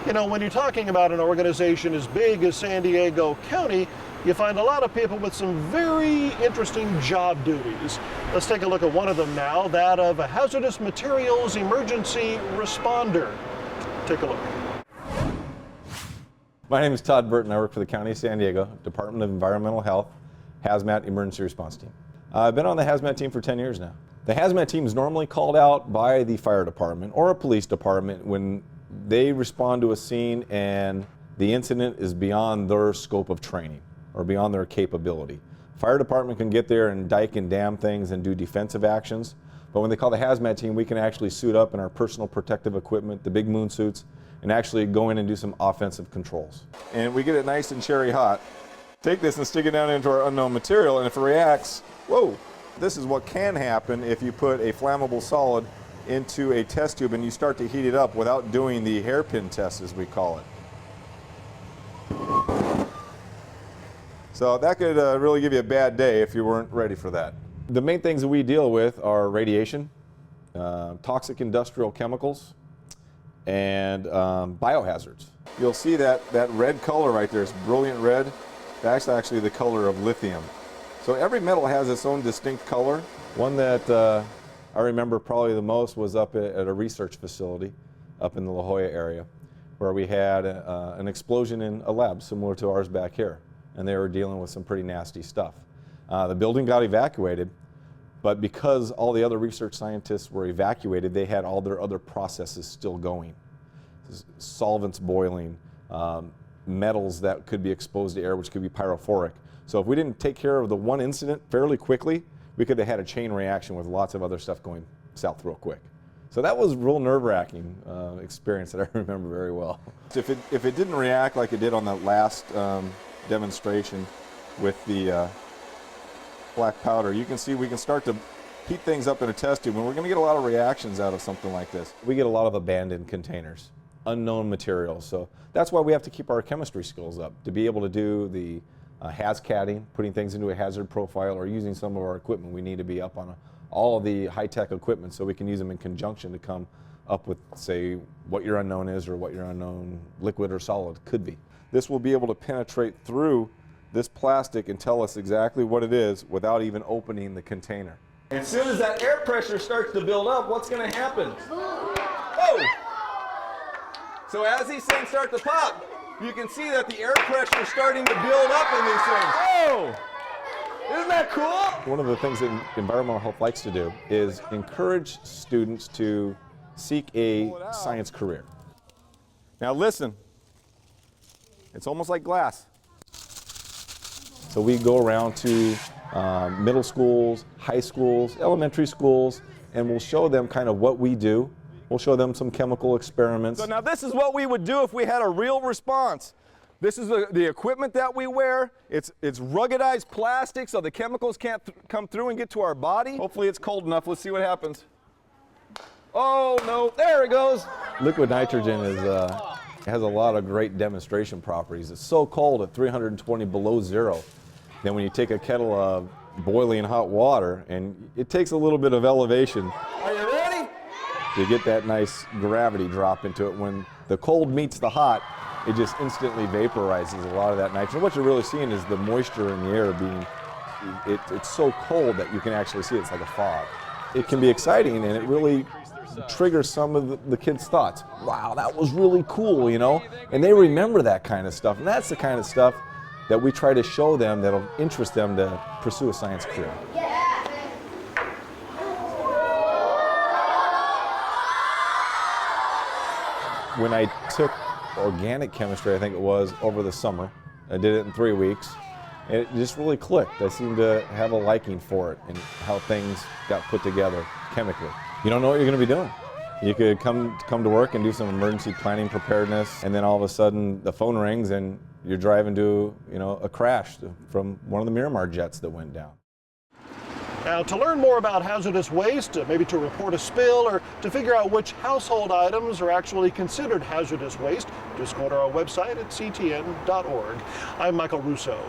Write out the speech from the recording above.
You know, when you're talking about an organization as big as San Diego County, you find a lot of people with some very interesting job duties. Let's take a look at one of them now, that of a hazardous materials emergency responder. Take a look. My name is Todd Burton. I work for the County of San Diego, Department of Environmental Health, Hazmat Emergency Response Team. I've been on the Hazmat team for 10 years now. The Hazmat team is normally called out by the fire department or a police department when they respond to a scene and the incident is beyond their scope of training or beyond their capability. Fire department can get there and dike and dam things and do defensive actions, but when they call the Hazmat team, we can actually suit up in our personal protective equipment, the big moon suits, and actually go in and do some offensive controls. And we get it nice and cherry hot. Take this and stick it down into our unknown material, and if it reacts, whoa! This is what can happen if you put a flammable solid into a test tube and you start to heat it up without doing the hairpin test, as we call it. So that could really give you a bad day if you weren't ready for that. The main things that we deal with are radiation, toxic industrial chemicals, and biohazards. You'll see that red color right there is brilliant red. That's actually the color of lithium. So every metal has its own distinct color. One that I remember probably the most was up at a research facility up in the La Jolla area, where we had an explosion in a lab similar to ours back here, and they were dealing with some pretty nasty stuff. The building got evacuated, but because all the other research scientists were evacuated, they had all their other processes still going. Solvents boiling, metals that could be exposed to air, which could be pyrophoric. So if we didn't take care of the one incident fairly quickly, we could have had a chain reaction with lots of other stuff going south real quick. So that was a real nerve-wracking experience that I remember very well. If it didn't react like it did on that last demonstration with the black powder, you can see we can start to heat things up in a test tube, and we're going to get a lot of reactions out of something like this. We get a lot of abandoned containers, unknown materials, so that's why we have to keep our chemistry skills up, to be able to do the hazcatting, putting things into a hazard profile, or using some of our equipment. We need to be up on all of the high-tech equipment so we can use them in conjunction to come up with, say, what your unknown is or what your unknown liquid or solid could be. This will be able to penetrate through this plastic and tell us exactly what it is without even opening the container. As soon as that air pressure starts to build up, what's going to happen? Oh! So as these things start to pop, you can see that the air pressure is starting to build up in these things. Oh! Isn't that cool? One of the things that environmental health likes to do is encourage students to seek a science career. Now listen, it's almost like glass. So we go around to middle schools, high schools, elementary schools, and we'll show them kind of what we do. We'll show them some chemical experiments. So now this is what we would do if we had a real response. This is the equipment that we wear. It's ruggedized plastic so the chemicals can't come through and get to our body. Hopefully it's cold enough. Let's see what happens. Oh no, there it goes. Liquid nitrogen has a lot of great demonstration properties. It's so cold at 320 below zero. Then when you take a kettle of boiling hot water, and it takes a little bit of elevation. Are you ready? To get that nice gravity drop into it. When the cold meets the hot, it just instantly vaporizes a lot of that nitrogen. What you're really seeing is the moisture in the air being, it's so cold that you can actually see it's like a fog. It can be exciting, and it really triggers some of the kids' thoughts. Wow, that was really cool, you know? And they remember that kind of stuff, and that's the kind of stuff that we try to show them that'll interest them to pursue a science career. When I took organic chemistry, I think it was, over the summer, I did it in 3 weeks, and it just really clicked. I seemed to have a liking for it and how things got put together chemically. You don't know what you're going to be doing. You could come to work and do some emergency planning preparedness, and then all of a sudden the phone rings and you're driving to, a crash from one of the Miramar jets that went down. Now, to learn more about hazardous waste, maybe to report a spill or to figure out which household items are actually considered hazardous waste, just go to our website at ctn.org. I'm Michael Russo.